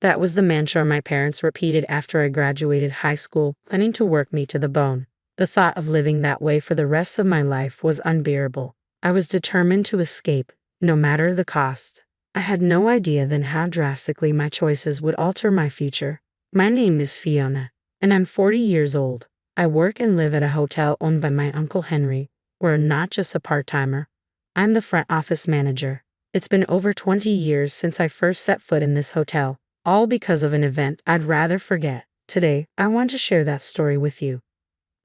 That was the mantra my parents repeated after I graduated high school, planning to work me to the bone. The thought of living that way for the rest of my life was unbearable. I was determined to escape, no matter the cost. I had no idea then how drastically my choices would alter my future. My name is Fiona, and I'm 40 years old. I work and live at a hotel owned by my Uncle Henry. We're not just a part-timer. I'm the front office manager. It's been over 20 years since I first set foot in this hotel, all because of an event I'd rather forget. Today, I want to share that story with you.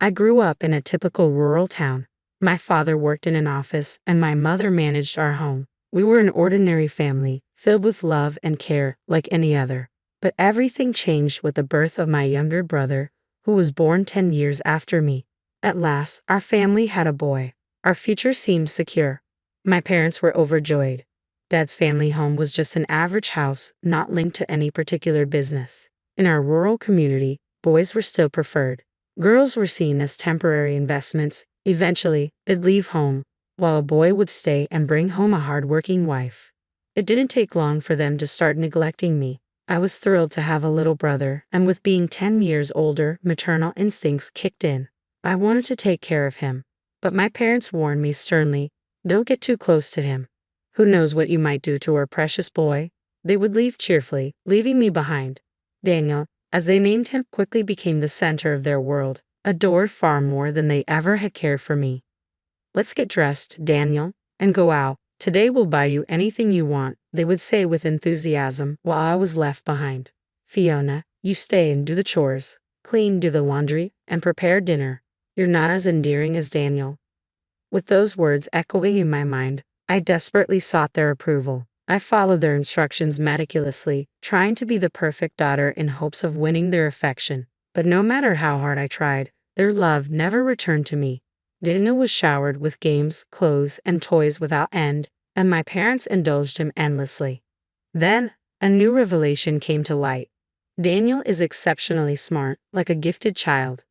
I grew up in a typical rural town. My father worked in an office, and my mother managed our home. We were an ordinary family, filled with love and care like any other. But everything changed with the birth of my younger brother, who was born 10 years after me. At last, our family had a boy. Our future seemed secure. My parents were overjoyed. Dad's family home was just an average house, not linked to any particular business. In our rural community, boys were still preferred. Girls were seen as temporary investments. Eventually, they'd leave home, while a boy would stay and bring home a hard-working wife. It didn't take long for them to start neglecting me. I was thrilled to have a little brother, and with being 10 years older, maternal instincts kicked in. I wanted to take care of him, but my parents warned me sternly, "Don't get too close to him. Who knows what you might do to our precious boy?" They would leave cheerfully, leaving me behind. Daniel, as they named him, quickly became the center of their world, adored far more than they ever had cared for me. "Let's get dressed, Daniel, and go out. Today we'll buy you anything you want," they would say with enthusiasm, while I was left behind. "Fiona, you stay and do the chores, clean, do the laundry, and prepare dinner. You're not as endearing as Daniel." With those words echoing in my mind, I desperately sought their approval. I followed their instructions meticulously, trying to be the perfect daughter in hopes of winning their affection. But no matter how hard I tried, their love never returned to me. Daniel was showered with games, clothes, and toys without end, and my parents indulged him endlessly. Then, a new revelation came to light. Daniel is exceptionally smart, like a gifted child.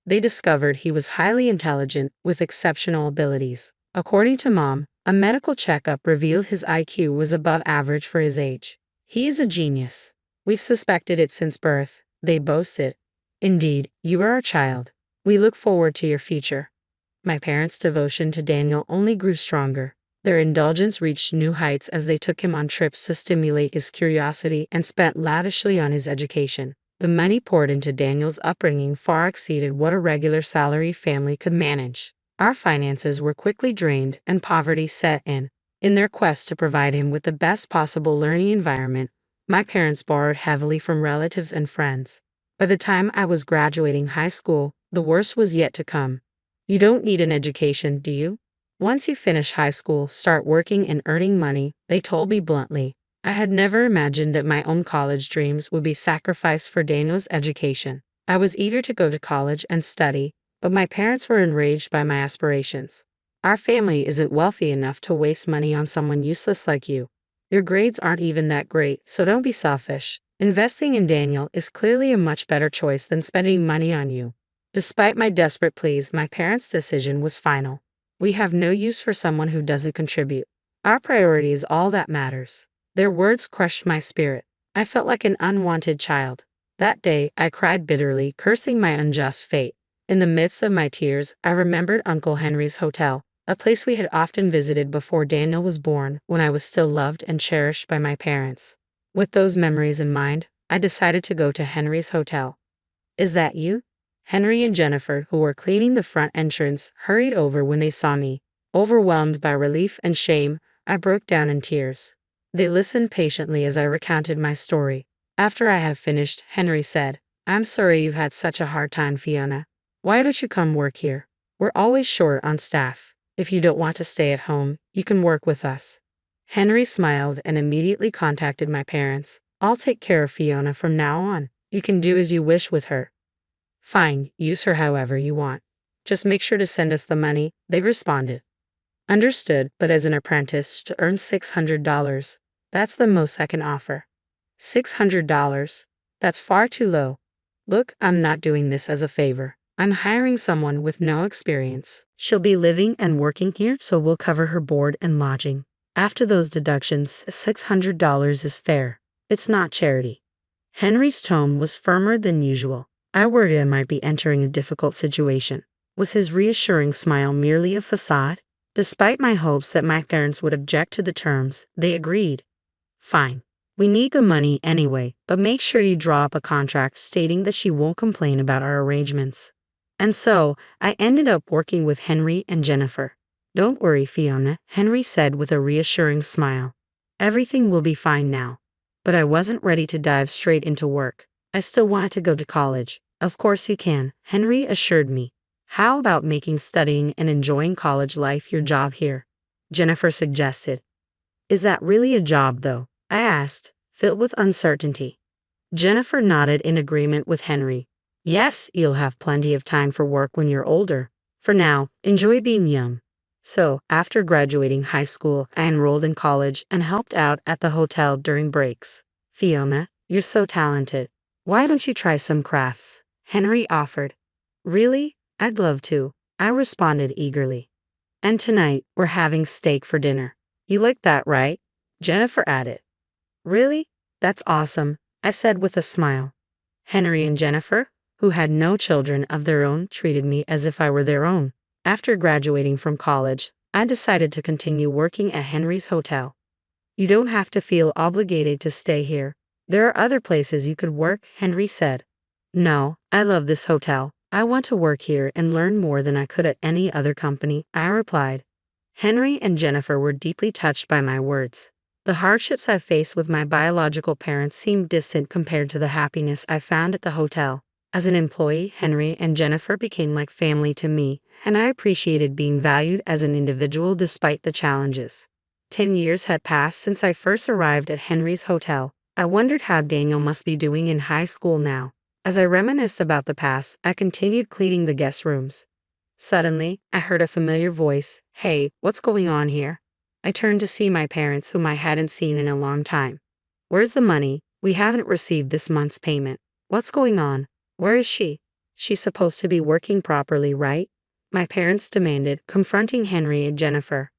They discovered he was highly intelligent, with exceptional abilities. According to Mom, a medical checkup revealed his IQ was above average for his age. "He is a genius. We've suspected it since birth," they boasted. "Indeed, you are our child. We look forward to your future." My parents' devotion to Daniel only grew stronger. Their indulgence reached new heights as they took him on trips to stimulate his curiosity and spent lavishly on his education. The money poured into Daniel's upbringing far exceeded what a regular salary family could manage. Our finances were quickly drained and poverty set in. In their quest to provide him with the best possible learning environment, my parents borrowed heavily from relatives and friends. By the time I was graduating high school, the worst was yet to come. "You don't need an education, do you? Once you finish high school, start working and earning money," they told me bluntly. I had never imagined that my own college dreams would be sacrificed for Daniel's education. I was eager to go to college and study, but my parents were enraged by my aspirations. "Our family isn't wealthy enough to waste money on someone useless like you. Your grades aren't even that great, so don't be selfish. Investing in Daniel is clearly a much better choice than spending money on you." Despite my desperate pleas, my parents' decision was final. "We have no use for someone who doesn't contribute. Our priority is all that matters." Their words crushed my spirit. I felt like an unwanted child. That day, I cried bitterly, cursing my unjust fate. In the midst of my tears, I remembered Uncle Henry's hotel, a place we had often visited before Daniel was born, when I was still loved and cherished by my parents. With those memories in mind, I decided to go to Henry's hotel. "Is that you?" Henry and Jennifer, who were cleaning the front entrance, hurried over when they saw me. Overwhelmed by relief and shame, I broke down in tears. They listened patiently as I recounted my story. After I had finished, Henry said, "I'm sorry you've had such a hard time, Fiona. Why don't you come work here? We're always short on staff. If you don't want to stay at home, you can work with us." Henry smiled and immediately contacted my parents. "I'll take care of Fiona from now on. You can do as you wish with her." "Fine, use her however you want. Just make sure to send us the money," they responded. "Understood, but as an apprentice to earn $600, that's the most I can offer." $600? That's far too low. "Look, I'm not doing this as a favor. I'm hiring someone with no experience. She'll be living and working here, so we'll cover her board and lodging. After those deductions, $600 is fair. It's not charity." Henry's tone was firmer than usual. I worried I might be entering a difficult situation. Was his reassuring smile merely a facade? Despite my hopes that my parents would object to the terms, they agreed. Fine. We need the money anyway, but make sure you draw up a contract stating that she won't complain about our arrangements. And so, I ended up working with Henry and Jennifer. Don't worry, Fiona, Henry said with a reassuring smile. Everything will be fine now. But I wasn't ready to dive straight into work. I still wanted to go to college. Of course you can, Henry assured me. How about making studying and enjoying college life your job here? Jennifer suggested. Is that really a job, though? I asked, filled with uncertainty. Jennifer nodded in agreement with Henry. Yes, you'll have plenty of time for work when you're older. For now, enjoy being young. So, after graduating high school, I enrolled in college and helped out at the hotel during breaks. Fiona, you're so talented. Why don't you try some crafts? Henry offered. Really? I'd love to, I responded eagerly. And tonight, we're having steak for dinner. You like that, right? Jennifer added. Really? That's awesome, I said with a smile. Henry and Jennifer, who had no children of their own, treated me as if I were their own. After graduating from college, I decided to continue working at Henry's hotel. You don't have to feel obligated to stay here. There are other places you could work, Henry said. No, I love this hotel. I want to work here and learn more than I could at any other company, I replied. Henry and Jennifer were deeply touched by my words. The hardships I faced with my biological parents seemed distant compared to the happiness I found at the hotel. As an employee, Henry and Jennifer became like family to me, and I appreciated being valued as an individual despite the challenges. 10 years had passed since I first arrived at Henry's hotel. I wondered how Daniel must be doing in high school now. As I reminisced about the past, I continued cleaning the guest rooms. Suddenly, I heard a familiar voice. Hey, what's going on here? I turned to see my parents, whom I hadn't seen in a long time. Where's the money? We haven't received this month's payment. What's going on? Where is she? She's supposed to be working properly, right? My parents demanded, confronting Henry and Jennifer.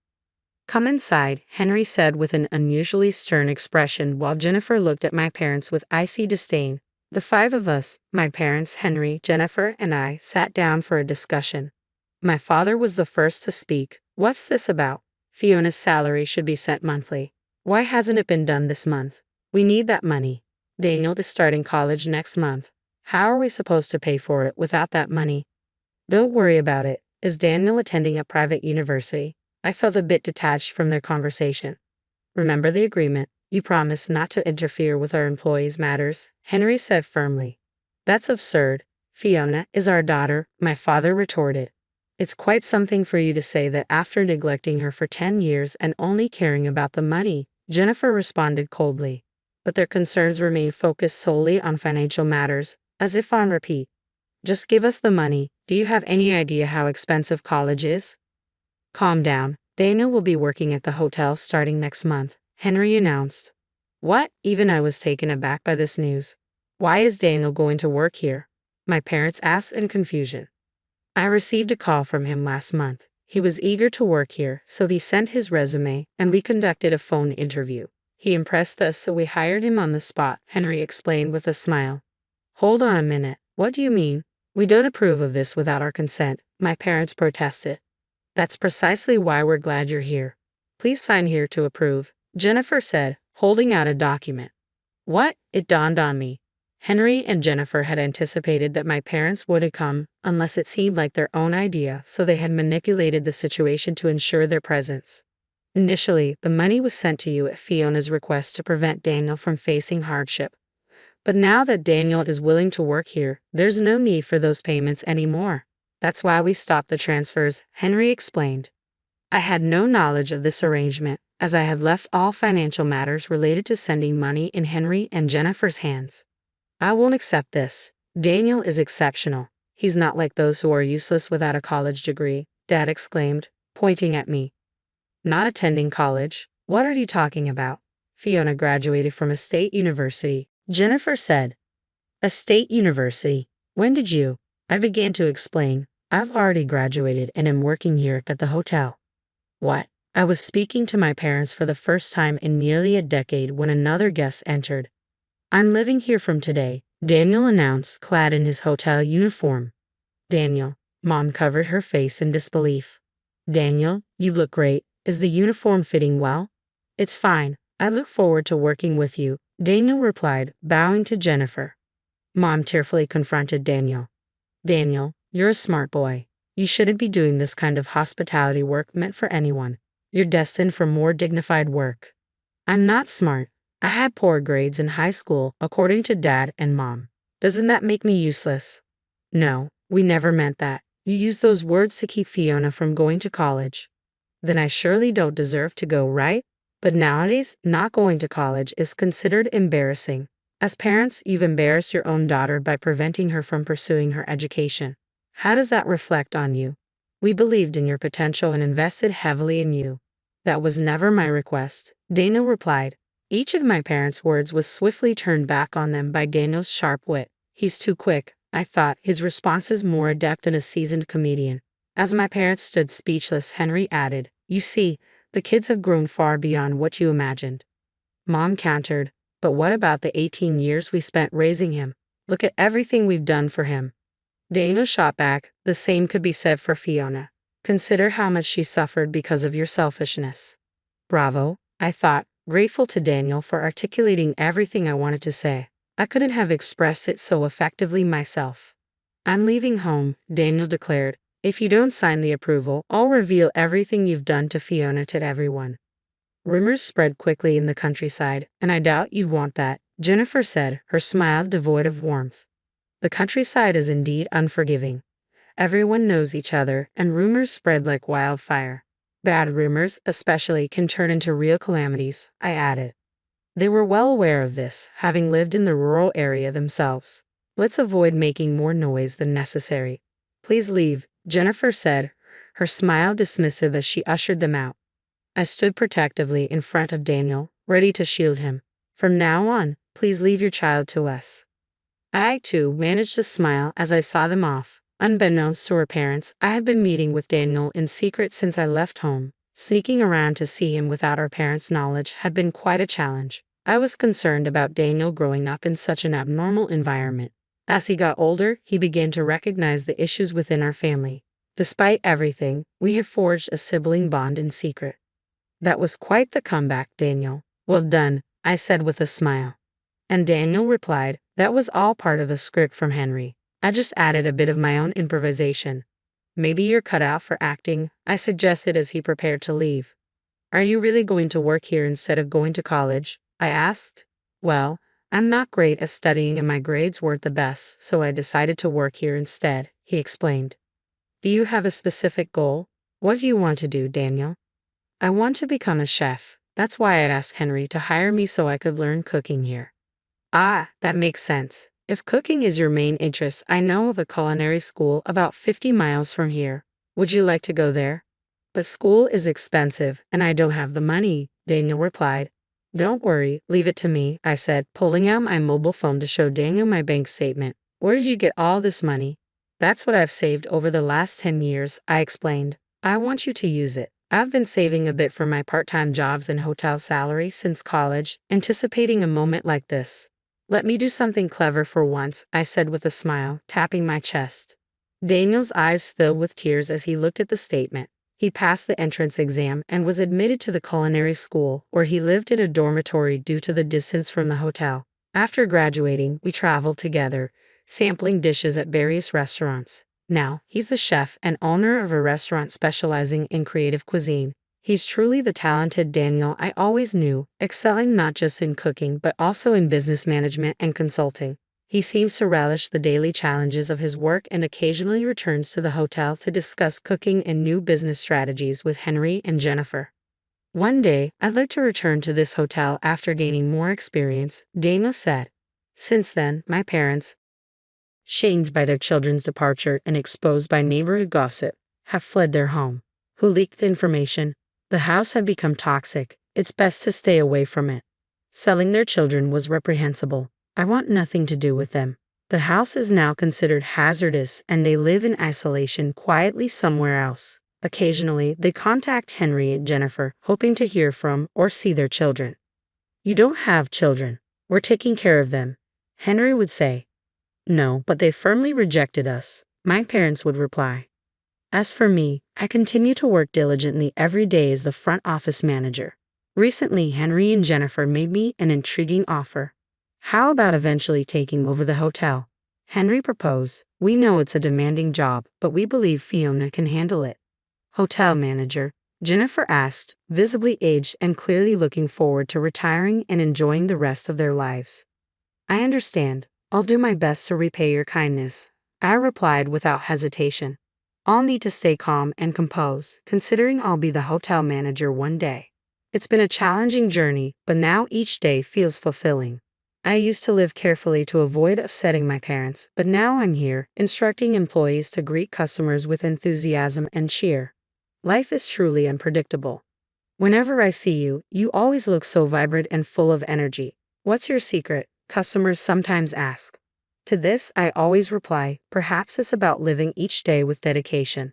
Come inside, Henry said with an unusually stern expression while Jennifer looked at my parents with icy disdain. The five of us, my parents, Henry, Jennifer, and I, sat down for a discussion. My father was the first to speak. What's this about? Fiona's salary should be sent monthly. Why hasn't it been done this month? We need that money. Daniel is starting college next month. How are we supposed to pay for it without that money? Don't worry about it. Is Daniel attending a private university? I felt a bit detached from their conversation. Remember the agreement. You promised not to interfere with our employees' matters, Henry said firmly. That's absurd. Fiona is our daughter, my father retorted. It's quite something for you to say that after neglecting her for 10 years and only caring about the money, Jennifer responded coldly. But their concerns remained focused solely on financial matters, as if on repeat. Just give us the money. Do you have any idea how expensive college is? Calm down. Daniel will be working at the hotel starting next month, Henry announced. What? Even I was taken aback by this news. Why is Daniel going to work here? My parents asked in confusion. I received a call from him last month. He was eager to work here, so he sent his resume, and we conducted a phone interview. He impressed us, so we hired him on the spot, Henry explained with a smile. Hold on a minute. What do you mean? We don't approve of this without our consent, my parents protested. That's precisely why we're glad you're here. Please sign here to approve, Jennifer said, holding out a document. What? It dawned on me. Henry and Jennifer had anticipated that my parents wouldn't come unless it seemed like their own idea, so they had manipulated the situation to ensure their presence. Initially, the money was sent to you at Fiona's request to prevent Daniel from facing hardship. But now that Daniel is willing to work here, there's no need for those payments anymore. That's why we stopped the transfers, Henry explained. I had no knowledge of this arrangement, as I had left all financial matters related to sending money in Henry and Jennifer's hands. I won't accept this. Daniel is exceptional. He's not like those who are useless without a college degree, Dad exclaimed, pointing at me. Not attending college? What are you talking about? Fiona graduated from a state university, Jennifer said. A state university? When did you? I began to explain. I've already graduated and am working here at the hotel. What? I was speaking to my parents for the first time in nearly a decade when another guest entered. I'm living here from today, Daniel announced, clad in his hotel uniform. Daniel. Mom covered her face in disbelief. Daniel, you look great. Is the uniform fitting well? It's fine. I look forward to working with you, Daniel replied, bowing to Jennifer. Mom tearfully confronted Daniel. Daniel, you're a smart boy. You shouldn't be doing this kind of hospitality work meant for anyone. You're destined for more dignified work. I'm not smart. I had poor grades in high school, according to Dad and Mom. Doesn't that make me useless? No, we never meant that. You used those words to keep Fiona from going to college. Then I surely don't deserve to go, right? But nowadays, not going to college is considered embarrassing. As parents, you've embarrassed your own daughter by preventing her from pursuing her education. How does that reflect on you? We believed in your potential and invested heavily in you. That was never my request, Daniel replied. Each of my parents' words was swiftly turned back on them by Daniel's sharp wit. He's too quick, I thought, his responses more adept than a seasoned comedian. As my parents stood speechless, Henry added, You see, the kids have grown far beyond what you imagined. Mom countered, But what about the 18 years we spent raising him? Look at everything we've done for him. Daniel shot back, The same could be said for Fiona. Consider how much she suffered because of your selfishness. Bravo, I thought, grateful to Daniel for articulating everything I wanted to say. I couldn't have expressed it so effectively myself. I'm leaving home, Daniel declared. If you don't sign the approval, I'll reveal everything you've done to Fiona to everyone. Rumors spread quickly in the countryside, and I doubt you'd want that, Jennifer said, her smile devoid of warmth. The countryside is indeed unforgiving. Everyone knows each other, and rumors spread like wildfire. Bad rumors, especially, can turn into real calamities, I added. They were well aware of this, having lived in the rural area themselves. Let's avoid making more noise than necessary. Please leave, Jennifer said, her smile dismissive as she ushered them out. I stood protectively in front of Daniel, ready to shield him. From now on, please leave your child to us. I, too, managed to smile as I saw them off. Unbeknownst to her parents, I had been meeting with Daniel in secret since I left home. Sneaking around to see him without our parents' knowledge had been quite a challenge. I was concerned about Daniel growing up in such an abnormal environment. As he got older, he began to recognize the issues within our family. Despite everything, we had forged a sibling bond in secret. That was quite the comeback, Daniel. Well done, I said with a smile. And Daniel replied, That was all part of the script from Henry. I just added a bit of my own improvisation. Maybe you're cut out for acting, I suggested as he prepared to leave. Are you really going to work here instead of going to college? I asked. Well, I'm not great at studying and my grades weren't the best, so I decided to work here instead, he explained. Do you have a specific goal? What do you want to do, Daniel? I want to become a chef. That's why I'd asked Henry to hire me so I could learn cooking here. Ah, that makes sense. If cooking is your main interest, I know of a culinary school about 50 miles from here. Would you like to go there? But school is expensive, and I don't have the money, Daniel replied. Don't worry, leave it to me, I said, pulling out my mobile phone to show Daniel my bank statement. Where did you get all this money? That's what I've saved over the last 10 years, I explained. I want you to use it. I've been saving a bit for my part-time jobs and hotel salary since college, anticipating a moment like this. Let me do something clever for once, I said with a smile, tapping my chest. Daniel's eyes filled with tears as he looked at the statement. He passed the entrance exam and was admitted to the culinary school, where he lived in a dormitory due to the distance from the hotel. After graduating, we traveled together, sampling dishes at various restaurants. Now, he's the chef and owner of a restaurant specializing in creative cuisine. He's truly the talented Daniel I always knew, excelling not just in cooking but also in business management and consulting. He seems to relish the daily challenges of his work and occasionally returns to the hotel to discuss cooking and new business strategies with Henry and Jennifer. One day, I'd like to return to this hotel after gaining more experience, Daniel said. Since then, my parents, shamed by their children's departure and exposed by neighborhood gossip, have fled their home. Who leaked the information? The house had become toxic. It's best to stay away from it. Selling their children was reprehensible. I want nothing to do with them. The house is now considered hazardous and they live in isolation quietly somewhere else. Occasionally, they contact Henry and Jennifer, hoping to hear from or see their children. You don't have children. We're taking care of them. Henry would say. No, but they firmly rejected us, my parents would reply. As for me, I continue to work diligently every day as the front office manager. Recently, Henry and Jennifer made me an intriguing offer. How about eventually taking over the hotel? Henry proposed. We know it's a demanding job, but we believe Fiona can handle it. Hotel manager, Jennifer asked, visibly aged and clearly looking forward to retiring and enjoying the rest of their lives. I understand. I'll do my best to repay your kindness, I replied without hesitation. I'll need to stay calm and composed, considering I'll be the hotel manager one day. It's been a challenging journey, but now each day feels fulfilling. I used to live carefully to avoid upsetting my parents, but now I'm here, instructing employees to greet customers with enthusiasm and cheer. Life is truly unpredictable. Whenever I see you, you always look so vibrant and full of energy. What's your secret? Customers sometimes ask. To this, I always reply, perhaps it's about living each day with dedication.